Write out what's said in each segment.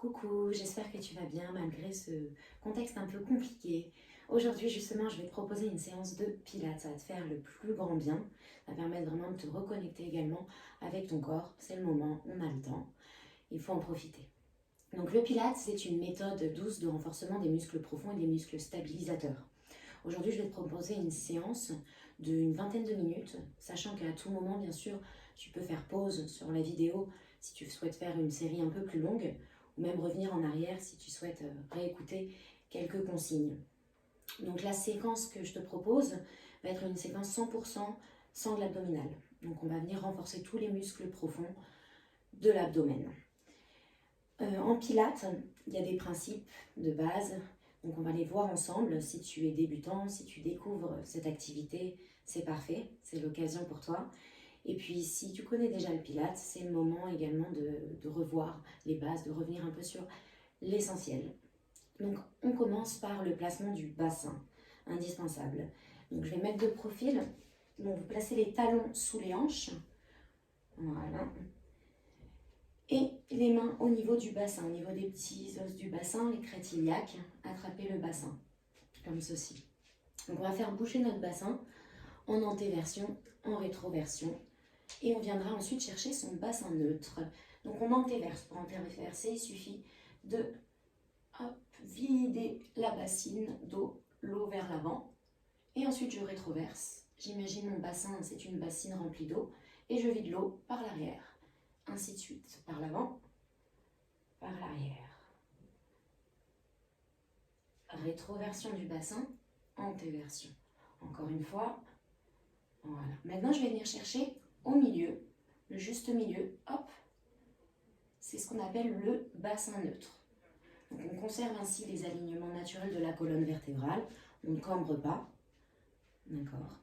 Coucou, j'espère que tu vas bien malgré ce contexte un peu compliqué. Aujourd'hui, justement, je vais te proposer une séance de pilates. Ça va te faire le plus grand bien. Ça va permettre vraiment de te reconnecter également avec ton corps. C'est le moment, on a le temps. Il faut en profiter. Donc le pilates, c'est une méthode douce de renforcement des muscles profonds et des muscles stabilisateurs. Aujourd'hui, je vais te proposer une séance d'une vingtaine de minutes, sachant qu'à tout moment, bien sûr, tu peux faire pause sur la vidéo si tu souhaites faire une série un peu plus longue, ou même revenir en arrière si tu souhaites réécouter quelques consignes. Donc la séquence que je te propose va être une séquence 100% sangle abdominale. Donc on va venir renforcer tous les muscles profonds de l'abdomen. En pilates, il y a des principes de base, donc on va les voir ensemble. Si tu es débutant, si tu découvres cette activité, c'est parfait, c'est l'occasion pour toi. Et puis si tu connais déjà le pilates, c'est le moment également de revoir les bases, de revenir un peu sur l'essentiel. Donc on commence par le placement du bassin, indispensable. Donc je vais mettre de profil, donc vous placez les talons sous les hanches, voilà. Et les mains au niveau du bassin, au niveau des petits os du bassin, les crêtes iliaques, attrapez le bassin, comme ceci. Donc on va faire bouger notre bassin en antéversion, en rétroversion, et on viendra ensuite chercher son bassin neutre. Donc on antéverse. Pour antéverser, il suffit de vider la bassine d'eau, l'eau vers l'avant, et ensuite je rétroverse. J'imagine mon bassin, c'est une bassine remplie d'eau, et je vide l'eau par l'arrière. Ainsi de suite, par l'avant, par l'arrière. Rétroversion du bassin, antéversion. Encore une fois, voilà. Maintenant, je vais venir chercher au milieu, le juste milieu, hop. C'est ce qu'on appelle le bassin neutre. Donc, on conserve ainsi les alignements naturels de la colonne vertébrale. On ne cambre pas, d'accord.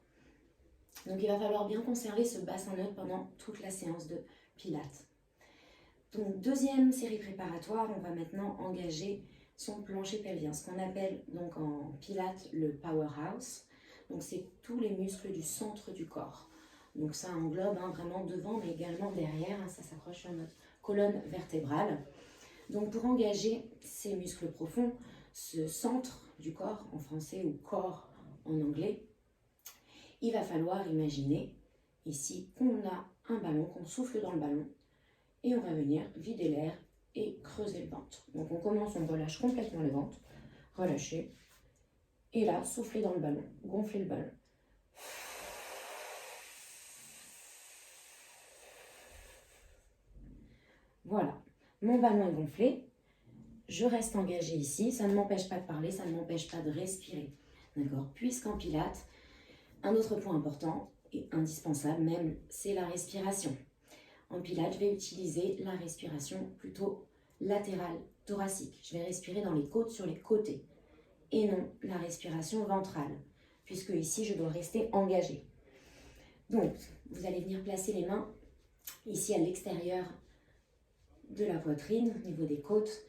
Donc, il va falloir bien conserver ce bassin neutre pendant toute la séance de pilates. Donc, deuxième série préparatoire, on va maintenant engager son plancher pelvien, ce qu'on appelle donc en pilates le powerhouse. Donc, c'est tous les muscles du centre du corps. Donc, ça englobe vraiment devant, mais également derrière. Ça s'accroche sur notre colonne vertébrale. Donc, pour engager ces muscles profonds, ce centre du corps en français ou corps en anglais, il va falloir imaginer ici qu'on a un ballon, qu'on souffle dans le ballon, et on va venir vider l'air et creuser le ventre. Donc on commence, on relâche complètement le ventre, relâchez, et là, soufflez dans le ballon, gonflez le ballon. Voilà, mon ballon est gonflé, je reste engagée ici, ça ne m'empêche pas de parler, ça ne m'empêche pas de respirer. D'accord? Puisqu'en pilates, un autre point important et indispensable même, c'est la respiration. En pilates, je vais utiliser la respiration plutôt latérale, thoracique. Je vais respirer dans les côtes, sur les côtés, et non la respiration ventrale, puisque ici, je dois rester engagée. Donc, vous allez venir placer les mains ici à l'extérieur de la poitrine, au niveau des côtes.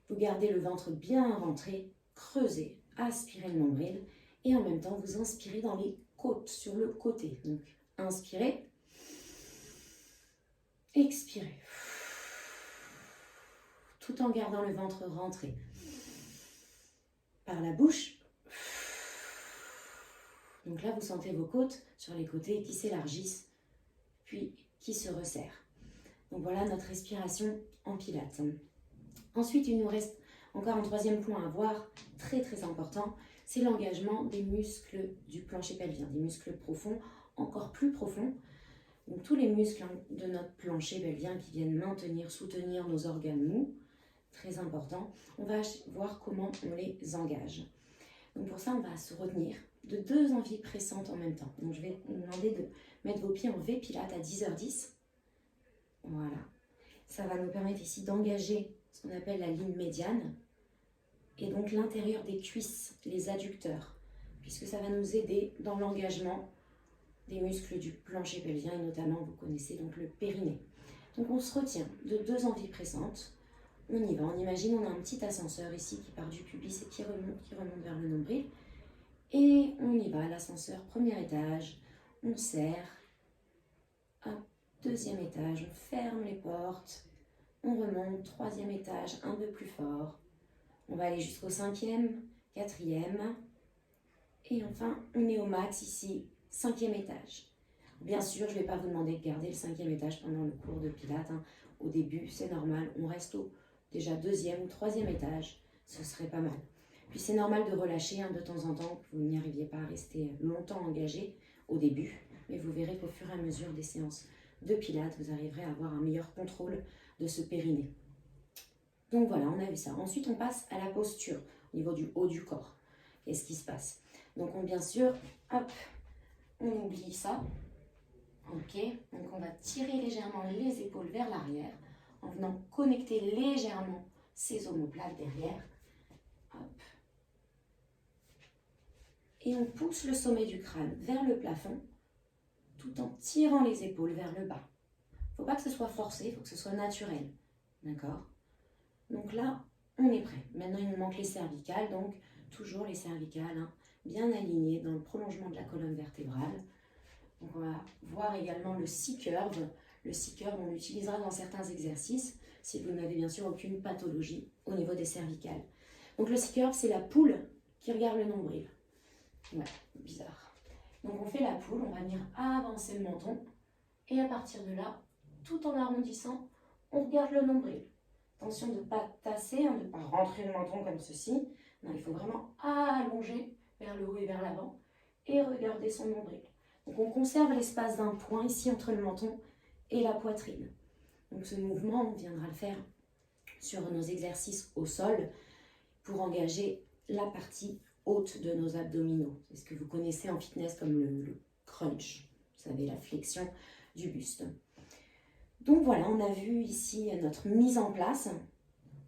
Vous gardez le ventre bien rentré, creusez, aspirez le nombril, et en même temps, vous inspirez dans les côtes, sur le côté. Donc, inspirez. Expirez. Tout en gardant le ventre rentré. Par la bouche. Donc là, vous sentez vos côtes sur les côtés qui s'élargissent, puis qui se resserrent. Donc voilà notre respiration en pilates. Ensuite, il nous reste encore un troisième point à voir, très très important, c'est l'engagement des muscles du plancher pelvien, des muscles profonds, encore plus profonds. Donc tous les muscles de notre plancher pelvien qui viennent maintenir, soutenir nos organes mous, très important. On va voir comment on les engage. Donc pour ça, on va se retenir de 2 envies pressantes en même temps. Donc je vais vous demander de mettre vos pieds en V Pilates à 10h10. Voilà. Ça va nous permettre ici d'engager ce qu'on appelle la ligne médiane et donc l'intérieur des cuisses, les adducteurs, puisque ça va nous aider dans l'engagement des muscles du plancher pelvien et notamment, vous connaissez donc le périnée. Donc on se retient de 2 envies pressantes. On y va, on imagine, on a un petit ascenseur ici qui part du pubis et qui remonte vers le nombril. Et on y va, l'ascenseur, premier étage, on serre. Hop, 2e étage, on ferme les portes. On remonte, 3e étage, un peu plus fort. On va aller jusqu'au 5e, 4e. Et enfin, on est au max ici, 5e étage. Bien sûr, je ne vais pas vous demander de garder le 5e étage pendant le cours de pilates. Au début, c'est normal. On reste au déjà 2e ou 3e étage. Ce serait pas mal. Puis c'est normal de relâcher de temps en temps. Vous n'y arriviez pas à rester longtemps engagé au début. Mais vous verrez qu'au fur et à mesure des séances de pilates, vous arriverez à avoir un meilleur contrôle de ce périnée. Donc voilà, on a vu ça. Ensuite, on passe à la posture au niveau du haut du corps. Qu'est-ce qui se passe? Donc bien sûr, hop, on oublie ça. Ok, donc on va tirer légèrement les épaules vers l'arrière en venant connecter légèrement ces omoplates derrière. Hop. Et on pousse le sommet du crâne vers le plafond tout en tirant les épaules vers le bas. Il ne faut pas que ce soit forcé, il faut que ce soit naturel. D'accord? Donc là, on est prêt. Maintenant, il nous manque les cervicales, donc toujours les cervicales bien alignées dans le prolongement de la colonne vertébrale. Donc on va voir également le C-curve. Le C-curve, on l'utilisera dans certains exercices si vous n'avez bien sûr aucune pathologie au niveau des cervicales. Donc le C-curve, c'est la poule qui regarde le nombril. Ouais, bizarre. Donc on fait la poule, on va venir avancer le menton et à partir de là, tout en arrondissant, on regarde le nombril. Attention de ne pas tasser, de ne pas rentrer le menton comme ceci. Non, il faut vraiment allonger vers le haut et vers l'avant et regarder son nombril. Donc on conserve l'espace d'un point ici entre le menton et la poitrine. Donc ce mouvement, on viendra le faire sur nos exercices au sol pour engager la partie haute de nos abdominaux. C'est ce que vous connaissez en fitness comme le crunch. Vous savez, la flexion du buste. Donc voilà, on a vu ici notre mise en place.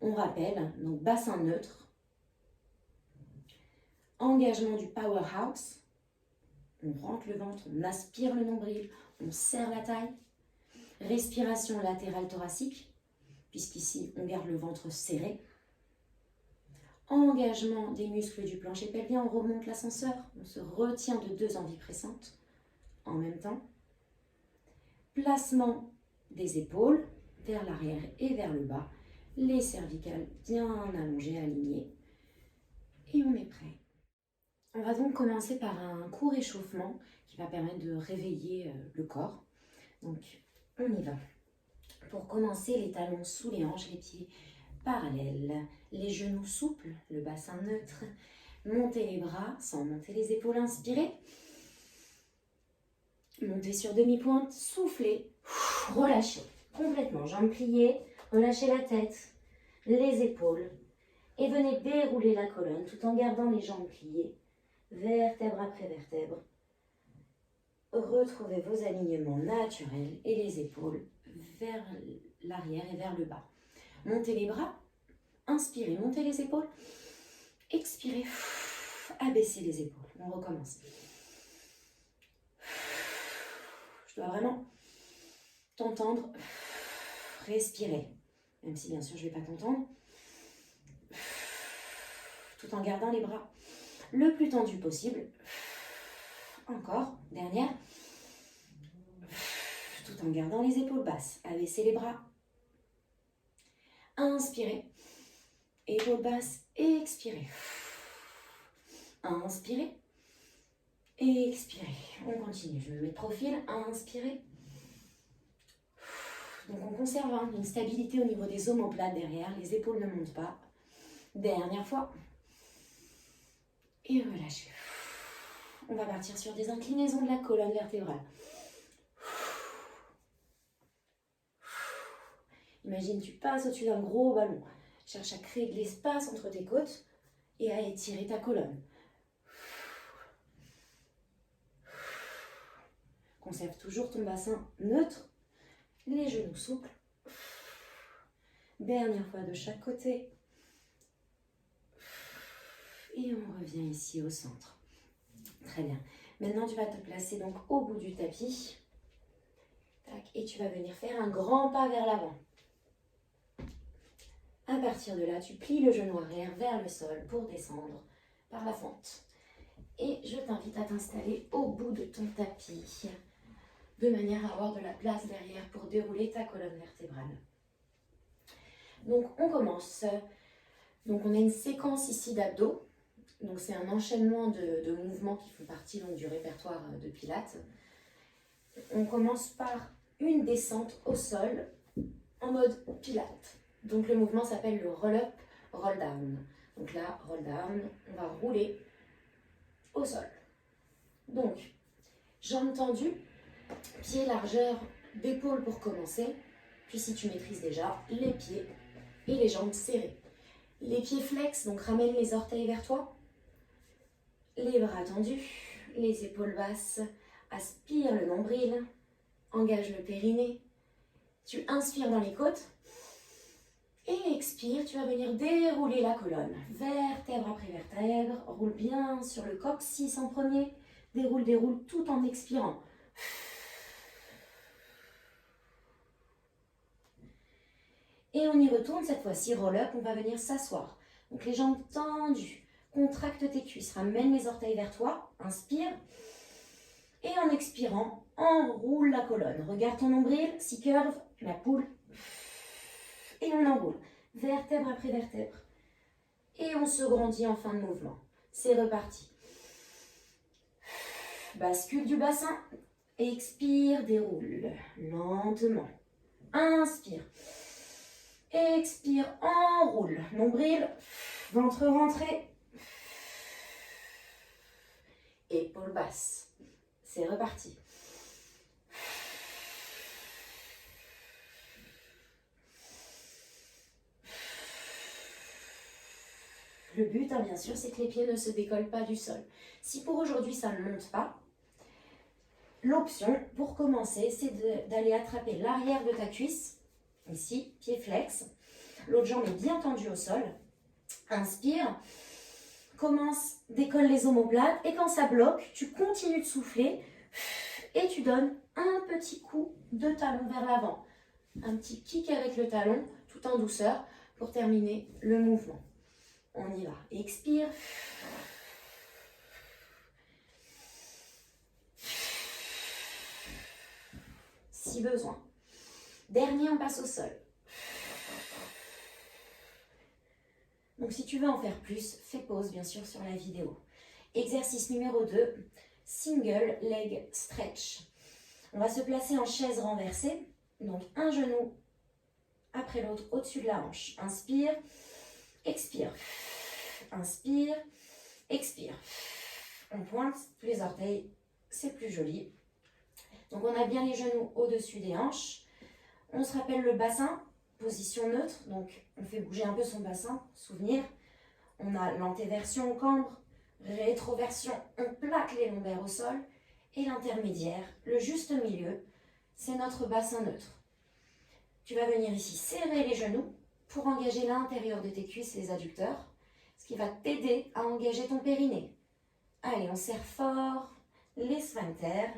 On rappelle, donc bassin neutre, engagement du powerhouse. On rentre le ventre, on aspire le nombril, on serre la taille. Respiration latérale thoracique, puisqu'ici on garde le ventre serré. Engagement des muscles du plancher pelvien, on remonte l'ascenseur, on se retient de 2 envies pressantes en même temps. Placement des épaules vers l'arrière et vers le bas, les cervicales bien allongées, alignées. Et on est prêt. On va donc commencer par un court échauffement qui va permettre de réveiller le corps. Donc, on y va. Pour commencer, les talons sous les hanches, les pieds parallèles, les genoux souples, le bassin neutre. Montez les bras sans monter les épaules, inspirez. Montez sur demi-pointe, soufflez, relâchez complètement. Jambes pliées, relâchez la tête, les épaules. Et venez dérouler la colonne tout en gardant les jambes pliées, vertèbre après vertèbre. Retrouvez vos alignements naturels et les épaules vers l'arrière et vers le bas. Montez les bras, inspirez, montez les épaules, expirez, abaissez les épaules. On recommence. Je dois vraiment t'entendre respirer, même si bien sûr je ne vais pas t'entendre, tout en gardant les bras le plus tendus possible. Encore, dernière. Tout en gardant les épaules basses. Abaissez les bras. Inspirez. Épaules basses. Expirez. Inspirez. Expirez. On continue. Je me mets de profil. Inspirez. Donc on conserve une stabilité au niveau des omoplates derrière. Les épaules ne montent pas. Dernière fois. Et relâchez. On va partir sur des inclinaisons de la colonne vertébrale. Imagine, tu passes au-dessus d'un gros ballon. Cherche à créer de l'espace entre tes côtes et à étirer ta colonne. Conserve toujours ton bassin neutre, les genoux souples. Dernière fois de chaque côté. Et on revient ici au centre. Très bien. Maintenant, tu vas te placer donc au bout du tapis. Tac, et tu vas venir faire un grand pas vers l'avant. À partir de là, tu plies le genou arrière vers le sol pour descendre par la fente. Et je t'invite à t'installer au bout de ton tapis, de manière à avoir de la place derrière pour dérouler ta colonne vertébrale. Donc on commence. Donc on a une séquence ici d'abdos. Donc c'est un enchaînement de mouvements qui font partie donc, du répertoire de Pilates. On commence par une descente au sol en mode Pilates. Donc le mouvement s'appelle le roll-up, roll-down. Donc là, roll-down, on va rouler au sol. Donc, jambes tendues, pieds largeur d'épaule pour commencer. Puis si tu maîtrises déjà, les pieds et les jambes serrées. Les pieds flex, donc ramène les orteils vers toi. Les bras tendus, les épaules basses. Aspire le nombril, engage le périnée. Tu inspires dans les côtes. Et expire, tu vas venir dérouler la colonne. Vertèbre après vertèbre. Roule bien sur le coccyx en premier. Déroule, déroule tout en expirant. Et on y retourne cette fois-ci, roll-up, on va venir s'asseoir. Donc les jambes tendues, contracte tes cuisses, ramène les orteils vers toi, inspire. Et en expirant, enroule la colonne. Regarde ton nombril, si curve, la poule. Et on enroule, vertèbre après vertèbre. Et on se grandit en fin de mouvement. C'est reparti. Bascule du bassin, expire, déroule lentement. Inspire. Expire, enroule. Nombril, ventre rentré. Épaule basse. C'est reparti. Le but, bien sûr, c'est que les pieds ne se décollent pas du sol. Si pour aujourd'hui, ça ne monte pas, l'option, pour commencer, c'est d'aller attraper l'arrière de ta cuisse. Ici, pied flex. L'autre jambe est bien tendue au sol. Inspire. Commence, décolle les omoplates. Et quand ça bloque, tu continues de souffler. Et tu donnes un petit coup de talon vers l'avant. Un petit kick avec le talon, tout en douceur, pour terminer le mouvement. On y va. Expire. Si besoin. Dernier, on passe au sol. Donc si tu veux en faire plus, fais pause bien sûr sur la vidéo. Exercice numéro 2, single leg stretch. On va se placer en chaise renversée. Donc un genou après l'autre au-dessus de la hanche. Inspire, expire. Inspire, expire. On pointe les orteils, c'est plus joli. Donc on a bien les genoux au-dessus des hanches. On se rappelle le bassin, position neutre. Donc on fait bouger un peu son bassin, souvenir. On a l'antéversion au cambre, rétroversion, on plaque les lombaires au sol. Et l'intermédiaire, le juste milieu, c'est notre bassin neutre. Tu vas venir ici serrer les genoux pour engager l'intérieur de tes cuisses, les adducteurs, ce qui va t'aider à engager ton périnée. Allez, on serre fort les sphincters,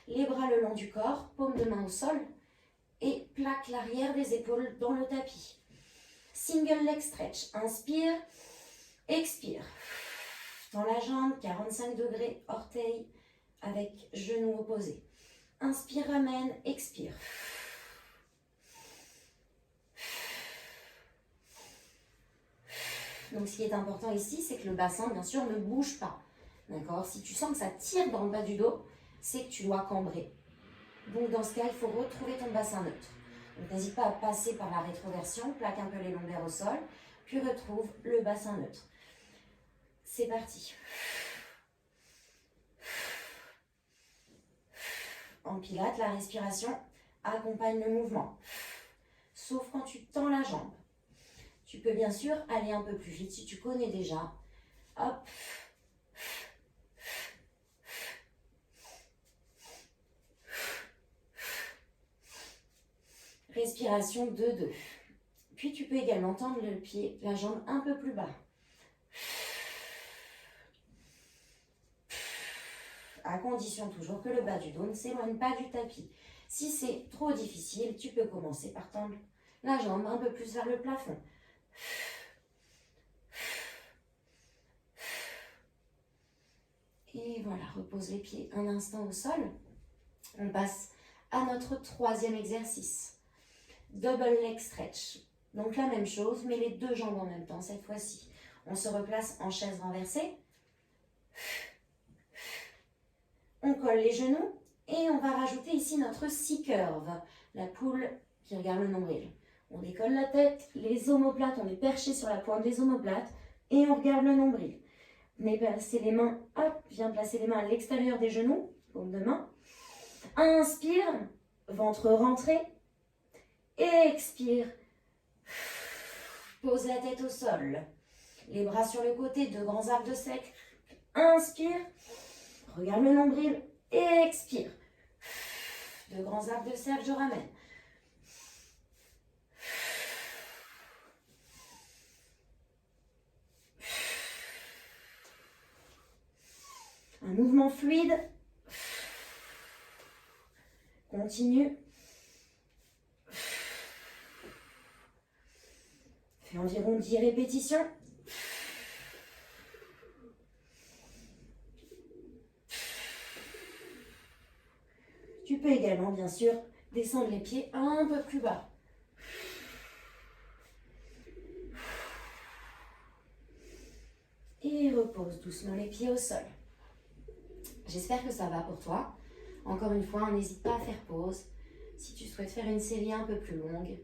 les bras le long du corps, paume de main au sol et plaque l'arrière des épaules dans le tapis. Single leg stretch, inspire, expire. Dans la jambe, 45 degrés, orteil avec genou opposé. Inspire, ramène, expire. Donc ce qui est important ici, c'est que le bassin, bien sûr, ne bouge pas. D'accord? Si tu sens que ça tire dans le bas du dos, c'est que tu dois cambrer. Donc dans ce cas, il faut retrouver ton bassin neutre. Donc n'hésite pas à passer par la rétroversion, plaque un peu les lombaires au sol, puis retrouve le bassin neutre. C'est parti. En pilates, la respiration accompagne le mouvement. Sauf quand tu tends la jambe. Tu peux bien sûr aller un peu plus vite si tu connais déjà. Hop. Respiration 2-2. Puis tu peux également tendre le pied, la jambe un peu plus bas. À condition toujours que le bas du dos ne s'éloigne pas du tapis. Si c'est trop difficile, tu peux commencer par tendre la jambe un peu plus vers le plafond. Et voilà, repose les pieds un instant au sol. On passe à notre troisième exercice. Double leg stretch. Donc la même chose, mais les deux jambes en même temps cette fois-ci. On se replace en chaise renversée. On colle les genoux et on va rajouter ici notre C-curve, la poule qui regarde le nombril. On décolle la tête, les omoplates, on est perché sur la pointe des omoplates et on regarde le nombril. Venez placer les mains, hop, viens placer les mains à l'extérieur des genoux, paume de main. Inspire, ventre rentré. Expire. Pose la tête au sol. Les bras sur le côté, deux grands arcs de cercle. Inspire. Regarde le nombril. Expire. Deux grands arcs de cercle, je ramène. Un mouvement fluide. Continue. Fais environ 10 répétitions. Tu peux également, bien sûr, descendre les pieds un peu plus bas. Et repose doucement les pieds au sol. J'espère que ça va pour toi. Encore une fois, n'hésite pas à faire pause si tu souhaites faire une série un peu plus longue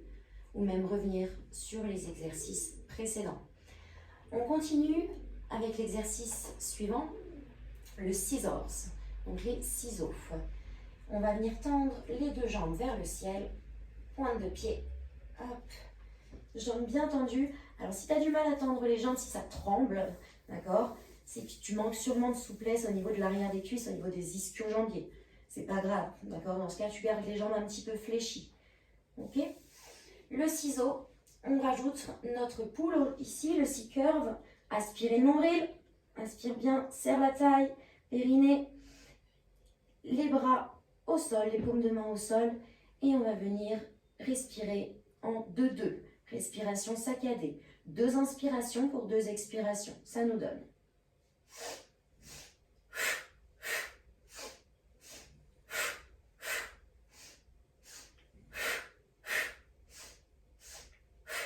ou même revenir sur les exercices précédents. On continue avec l'exercice suivant, le scissors, donc les ciseaux. On va venir tendre les deux jambes vers le ciel, pointe de pied, hop, jambes bien tendues. Alors si tu as du mal à tendre les jambes, si ça tremble, d'accord, c'est que tu manques sûrement de souplesse au niveau de l'arrière des cuisses, au niveau des ischio-jambiers. C'est pas grave, d'accord, dans ce cas, tu gardes les jambes un petit peu fléchies, ok. Le ciseau, on rajoute notre poule ici, le C-curve, aspirez le nombril, inspire bien, serre la taille, périnée, les bras au sol, les paumes de main au sol, et on va venir respirer en 2-2, respiration saccadée. 2 inspirations pour 2 expirations, ça nous donne.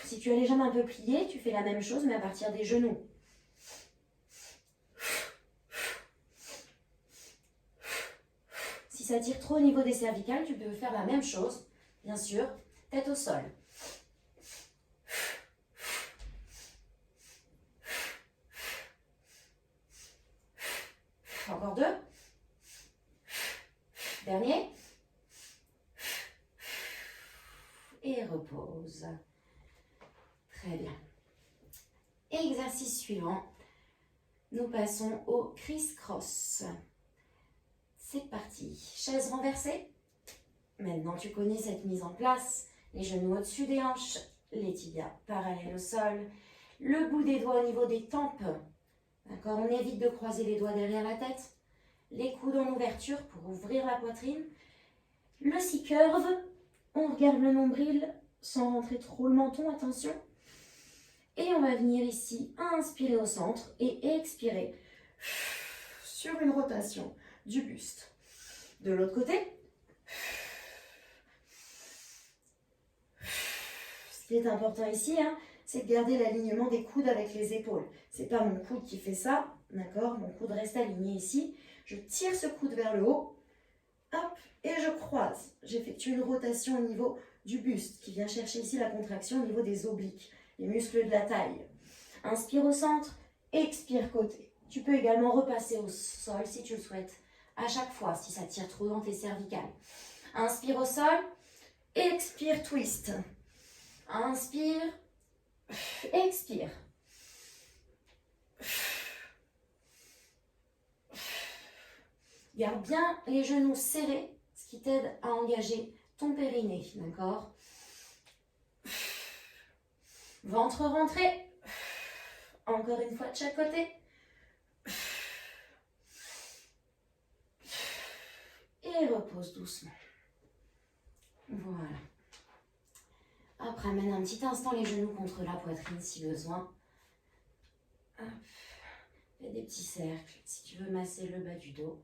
Si tu as les jambes un peu pliées, tu fais la même chose mais à partir des genoux. Si ça tire trop au niveau des cervicales, tu peux faire la même chose, bien sûr, tête au sol. Encore 2. Dernier. Et repose. Très bien. Exercice suivant. Nous passons au criss-cross. C'est parti. Chaise renversée. Maintenant, tu connais cette mise en place. Les genoux au-dessus des hanches, les tibias parallèles au sol, le bout des doigts au niveau des tempes. D'accord, on évite de croiser les doigts derrière la tête. Les coudes en ouverture pour ouvrir la poitrine. Le C-curve, on regarde le nombril sans rentrer trop le menton, attention. Et on va venir ici inspirer au centre et expirer sur une rotation du buste. De l'autre côté. Ce qui est important ici, c'est de garder l'alignement des coudes avec les épaules. Ce n'est pas mon coude qui fait ça, d'accord? Mon coude reste aligné ici. Je tire ce coude vers le haut, hop, et je croise. J'effectue une rotation au niveau du buste qui vient chercher ici la contraction au niveau des obliques, les muscles de la taille. Inspire au centre, expire côté. Tu peux également repasser au sol si tu le souhaites, à chaque fois si ça tire trop dans tes cervicales. Inspire au sol, expire, twist. Inspire, expire. Garde bien les genoux serrés, ce qui t'aide à engager ton périnée, d'accord? Ventre rentré. Encore une fois de chaque côté. Et repose doucement. Voilà. Après, amène un petit instant les genoux contre la poitrine si besoin. Hop. Fais des petits cercles si tu veux masser le bas du dos.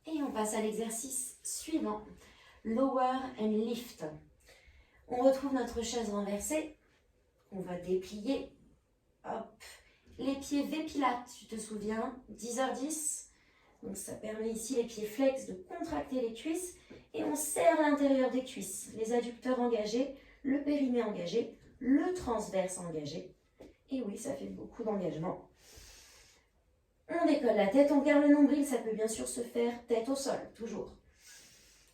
Et on passe à l'exercice suivant. Lower and Lift. On retrouve notre chaise renversée. On va déplier. Hop. Les pieds V-Pilates, tu te souviens, 10h10. Donc ça permet ici les pieds flex de contracter les cuisses et on serre l'intérieur des cuisses. Les adducteurs engagés, le périnée engagé, le transverse engagé. Et oui, ça fait beaucoup d'engagement. On décolle la tête, on garde le nombril, ça peut bien sûr se faire tête au sol, toujours.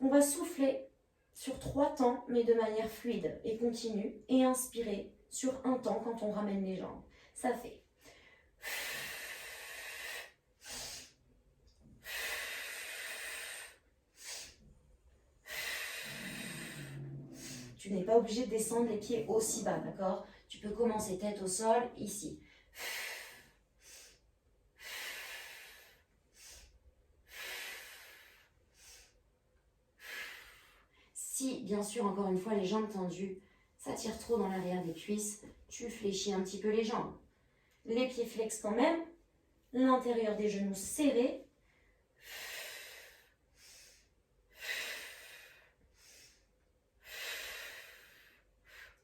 On va souffler sur 3 temps, mais de manière fluide et continue, et inspirer sur 1 temps quand on ramène les jambes. Ça fait... Tu n'es pas obligé de descendre les pieds aussi bas, d'accord? Tu peux commencer tête au sol, ici. Si, bien sûr, encore une fois, les jambes tendues, ça tire trop dans l'arrière des cuisses, tu fléchis un petit peu les jambes. Les pieds flex quand même, l'intérieur des genoux serré.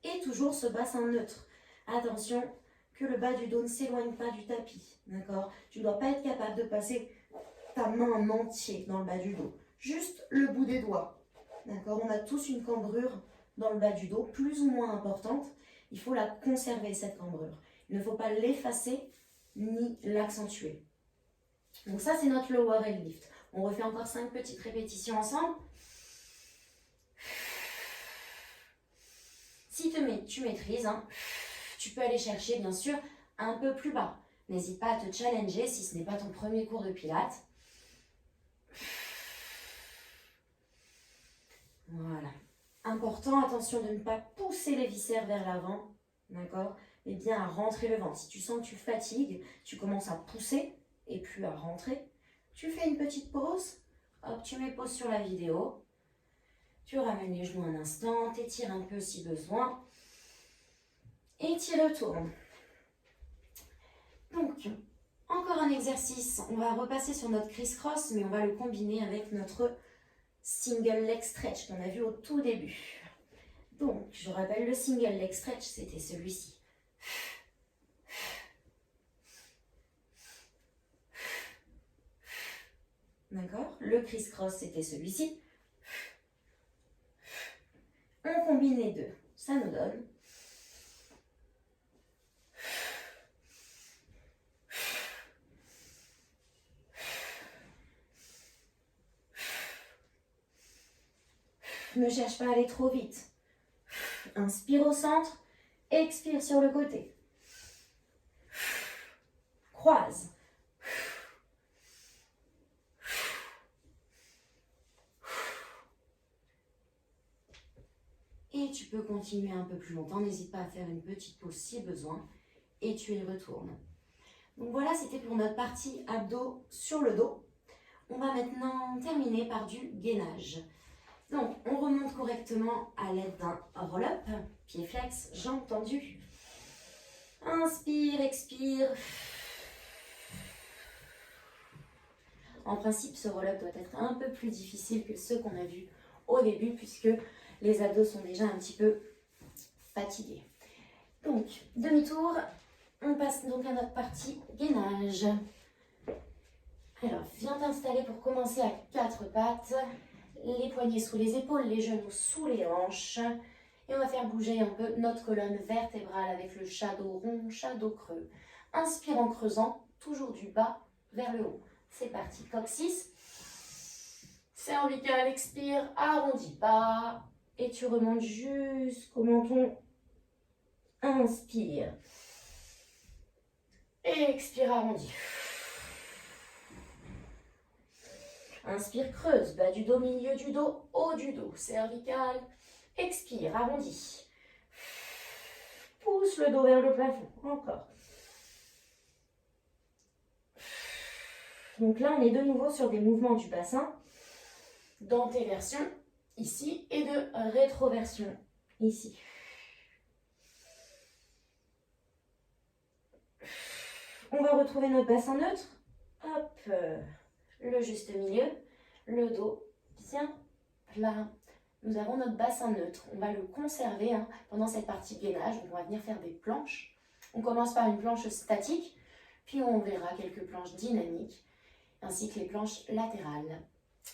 Et toujours ce bassin neutre. Attention que le bas du dos ne s'éloigne pas du tapis, d'accord? Tu ne dois pas être capable de passer ta main en entier dans le bas du dos. Juste le bout des doigts, d'accord? On a tous une cambrure dans le bas du dos, plus ou moins importante. Il faut la conserver, cette cambrure. Il ne faut pas l'effacer ni l'accentuer. Donc ça, c'est notre lower and lift. On refait encore 5 petites répétitions ensemble. Si tu maîtrises, hein, tu peux aller chercher, bien sûr, un peu plus bas. N'hésite pas à te challenger si ce n'est pas ton premier cours de pilates. Voilà. Important, attention de ne pas pousser les viscères vers l'avant, d'accord? Mais bien à rentrer le ventre. Si tu sens que tu fatigues, tu commences à pousser et plus à rentrer. Tu fais une petite pause. Hop, tu mets pause sur la vidéo. Tu ramènes les genoux un instant, t'étires un peu si besoin. Et tu retournes. Donc, encore un exercice. On va repasser sur notre criss-cross, mais on va le combiner avec notre single leg stretch qu'on a vu au tout début. Donc, je rappelle, le single leg stretch, c'était celui-ci. D'accord? Le criss-cross, c'était celui-ci. On combine les deux. Ça nous donne... Ne cherche pas à aller trop vite. Inspire au centre, expire sur le côté. Croise. Et tu peux continuer un peu plus longtemps. N'hésite pas à faire une petite pause si besoin. Et tu y retournes. Donc voilà, c'était pour notre partie abdos sur le dos. On va maintenant terminer par du gainage. Donc, on remonte correctement à l'aide d'un roll-up, pied flex, jambes tendues. Inspire, expire. En principe, ce roll-up doit être un peu plus difficile que ceux qu'on a vus au début, puisque les abdos sont déjà un petit peu fatigués. Donc, demi-tour, on passe donc à notre partie gainage. Alors, viens t'installer pour commencer à 4 pattes. Les poignets sous les épaules, les genoux sous les hanches. Et on va faire bouger un peu notre colonne vertébrale avec le shadow rond, shadow creux. Inspire en creusant, toujours du bas vers le haut. C'est parti, coccyx. Cervical, expire, arrondis pas. Et tu remontes jusqu'au menton. Inspire. Et expire, arrondi. Inspire, creuse, bas du dos, milieu du dos, haut du dos, cervical. Expire, arrondi. Pousse le dos vers le plafond, encore. Donc là, on est de nouveau sur des mouvements du bassin, d'antéversion, ici, et de rétroversion, ici. On va retrouver notre bassin neutre. Hop, le juste milieu, le dos bien plat. nous avons notre bassin neutre. On va le conserver pendant cette partie gainage. Donc on va venir faire des planches. On commence par une planche statique, puis on verra quelques planches dynamiques, ainsi que les planches latérales.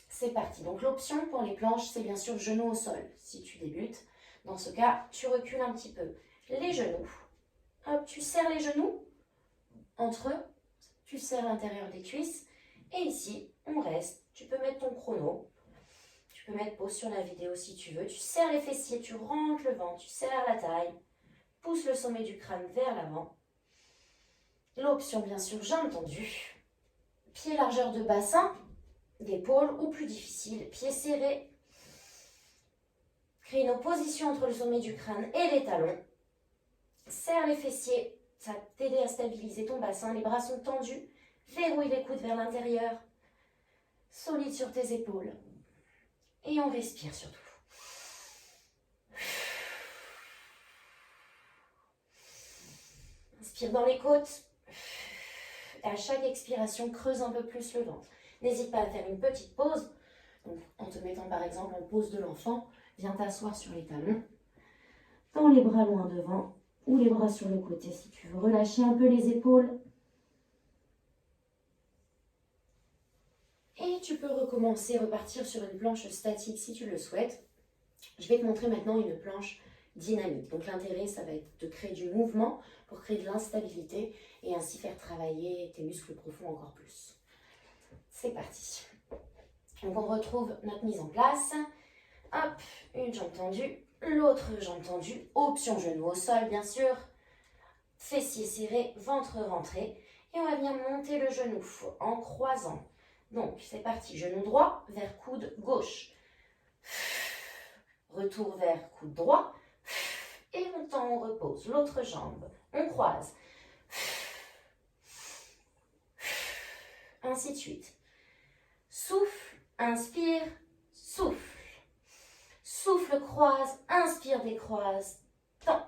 C'est parti. Donc l'option pour les planches, c'est bien sûr genou au sol. Si tu débutes, dans ce cas, tu recules un petit peu les genoux. Hop, tu serres les genoux entre eux, tu serres l'intérieur des cuisses. Et ici, on reste. Tu peux mettre ton chrono. Tu peux mettre pause sur la vidéo si tu veux. Tu serres les fessiers, tu rentres le ventre, tu serres la taille. Pousse le sommet du crâne vers l'avant. L'option, bien sûr, jambes tendues. Pied largeur de bassin, d'épaule ou plus difficile, pieds serrés. Crée une opposition entre le sommet du crâne et les talons. Serre les fessiers, ça va t'aider à stabiliser ton bassin. Les bras sont tendus. Verrouille les coudes vers l'intérieur. Solide sur tes épaules. Et on respire surtout. Inspire dans les côtes. Et à chaque expiration, creuse un peu plus le ventre. N'hésite pas à faire une petite pause. Donc, en te mettant par exemple en pose de l'enfant, viens t'asseoir sur les talons. Tends les bras loin devant ou les bras sur le côté si tu veux. Relâcher un peu les épaules. Et tu peux recommencer, repartir sur une planche statique si tu le souhaites. Je vais te montrer maintenant une planche dynamique. Donc l'intérêt, ça va être de créer du mouvement pour créer de l'instabilité et ainsi faire travailler tes muscles profonds encore plus. C'est parti. Donc on retrouve notre mise en place. Hop, une jambe tendue, l'autre jambe tendue. Option genou au sol, bien sûr. Fessiers serrés, ventre rentré. Et on va venir monter le genou en croisant. Donc c'est parti, genou droit vers coude gauche. Retour vers coude droit. Et on tend, on repose. L'autre jambe, on croise. Ainsi de suite. Souffle, inspire, souffle. Souffle, croise, inspire, décroise. Tend.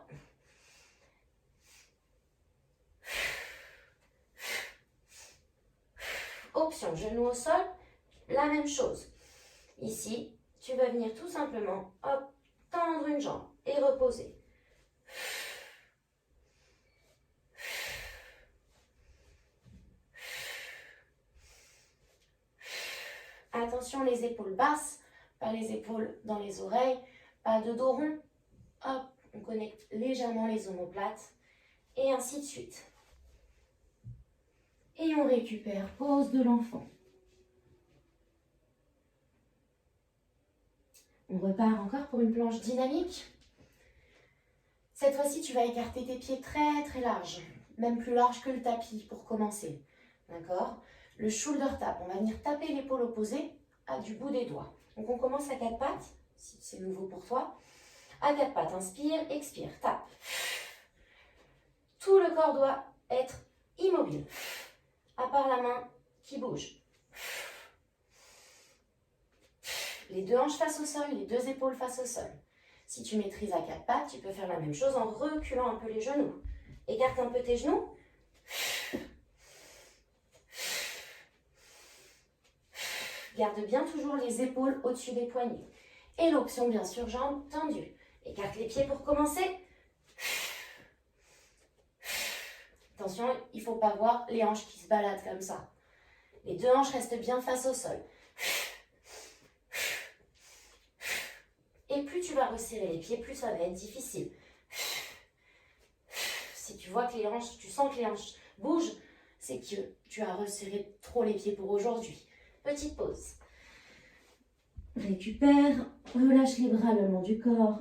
Option genou au sol, la même chose. Ici, tu vas venir tout simplement, hop, tendre une jambe et reposer. Attention, les épaules basses, pas les épaules dans les oreilles, pas de dos rond. Hop, on connecte légèrement les omoplates et ainsi de suite. Et on récupère, pose de l'enfant. On repart encore pour une planche dynamique. Cette fois-ci, tu vas écarter tes pieds très très larges, même plus large que le tapis pour commencer. D'accord? Le shoulder tap, on va venir taper l'épaule opposée du bout des doigts. Donc on commence à quatre pattes, si c'est nouveau pour toi. À quatre pattes, inspire, expire, tape. Tout le corps doit être immobile, à part la main qui bouge. Les deux hanches face au sol, les deux épaules face au sol. Si tu maîtrises à quatre pattes, tu peux faire la même chose en reculant un peu les genoux. Écarte un peu tes genoux. Garde bien toujours les épaules au-dessus des poignets. Et l'option, bien sûr, jambes tendues. Écarte les pieds pour commencer. Attention, il ne faut pas voir les hanches qui se baladent comme ça. Les deux hanches restent bien face au sol. Et plus tu vas resserrer les pieds, plus ça va être difficile. Si tu vois que les hanches, tu sens que les hanches bougent, c'est que tu as resserré trop les pieds pour aujourd'hui. Petite pause. Récupère, relâche les bras le long du corps.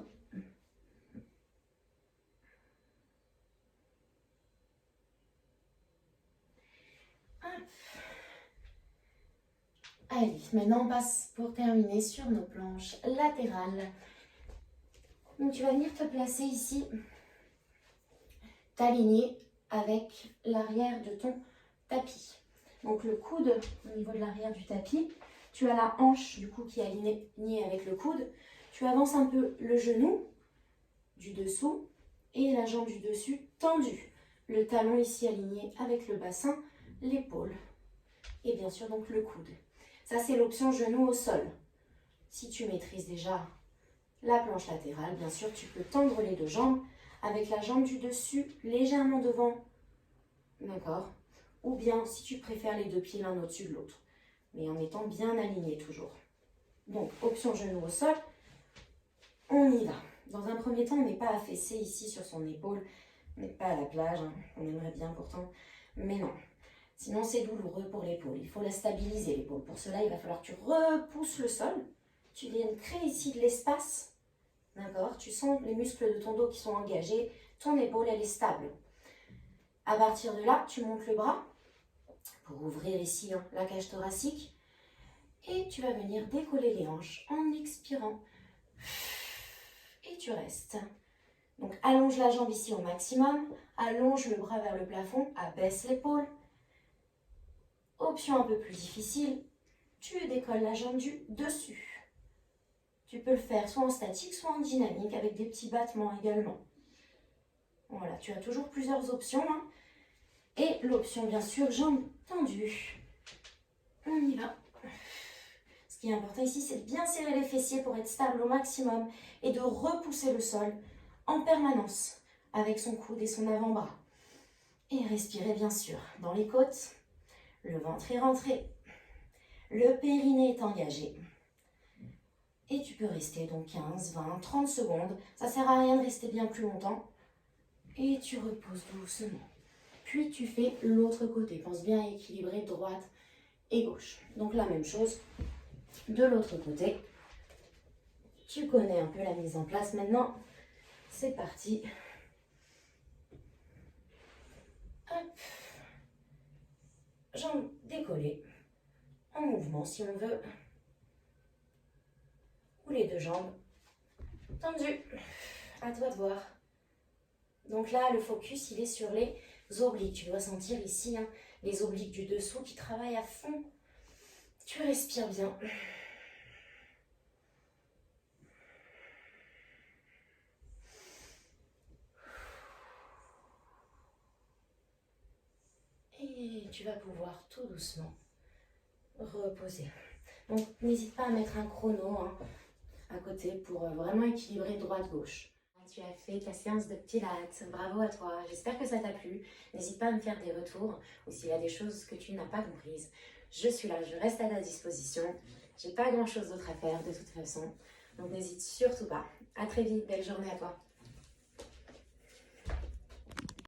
Allez, maintenant on passe pour terminer sur nos planches latérales. Donc tu vas venir te placer ici, t'aligner avec l'arrière de ton tapis. Donc le coude au niveau de l'arrière du tapis, tu as la hanche du coup qui est alignée avec le coude. Tu avances un peu le genou du dessous et la jambe du dessus tendue. Le talon ici aligné avec le bassin, l'épaule et bien sûr donc le coude. Ça c'est l'option genou au sol. Si tu maîtrises déjà La planche latérale, bien sûr, tu peux tendre les deux jambes avec la jambe du dessus légèrement devant. D'accord? Ou bien, si tu préfères, les deux pieds l'un au-dessus de l'autre. Mais en étant bien alignés toujours. Donc, option genou au sol, on y va. Dans un premier temps, on n'est pas affaissé ici sur son épaule. On n'est pas à la plage, hein. On aimerait bien pourtant. Mais non. Sinon, c'est douloureux pour l'épaule. Il faut la stabiliser, l'épaule. Pour cela, il va falloir que tu repousses le sol. Tu viennes créer ici de l'espace. D'accord? Tu sens les muscles de ton dos qui sont engagés. Ton épaule, elle est stable. À partir de là, tu montes le bras pour ouvrir ici la cage thoracique. Et tu vas venir décoller les hanches en expirant. Et tu restes. Donc, allonge la jambe ici au maximum. Allonge le bras vers le plafond. Abaisse l'épaule. Option un peu plus difficile, tu décolles la jambe du dessus. Tu peux le faire soit en statique, soit en dynamique, avec des petits battements également. Voilà, tu as toujours plusieurs options. Hein. Et l'option, bien sûr, jambe tendue. On y va. Ce qui est important ici, c'est de bien serrer les fessiers pour être stable au maximum et de repousser le sol en permanence avec son coude et son avant-bras. Et respirer, bien sûr, dans les côtes. Le ventre est rentré. Le périnée est engagé. Et tu peux rester donc 15, 20, 30 secondes. Ça ne sert à rien de rester bien plus longtemps. Et tu reposes doucement. Puis tu fais l'autre côté. Pense bien à équilibrer droite et gauche. Donc la même chose de l'autre côté. Tu connais un peu la mise en place maintenant. C'est parti. Hop. Jambes décollées. En mouvement si on veut. Ou les deux jambes tendues. À toi de voir. Donc là, le focus, il est sur les obliques. Tu dois sentir ici les obliques du dessous qui travaillent à fond. Tu respires bien. Et tu vas pouvoir tout doucement reposer. Donc, n'hésite pas à mettre un chrono à côté pour vraiment équilibrer droite-gauche. Tu as fait ta séance de pilates, bravo à toi, j'espère que ça t'a plu. N'hésite pas à me faire des retours ou s'il y a des choses que tu n'as pas comprises. Je suis là, je reste à ta disposition. J'ai pas grand chose d'autre à faire de toute façon, donc n'hésite surtout pas. À très vite, belle journée à toi.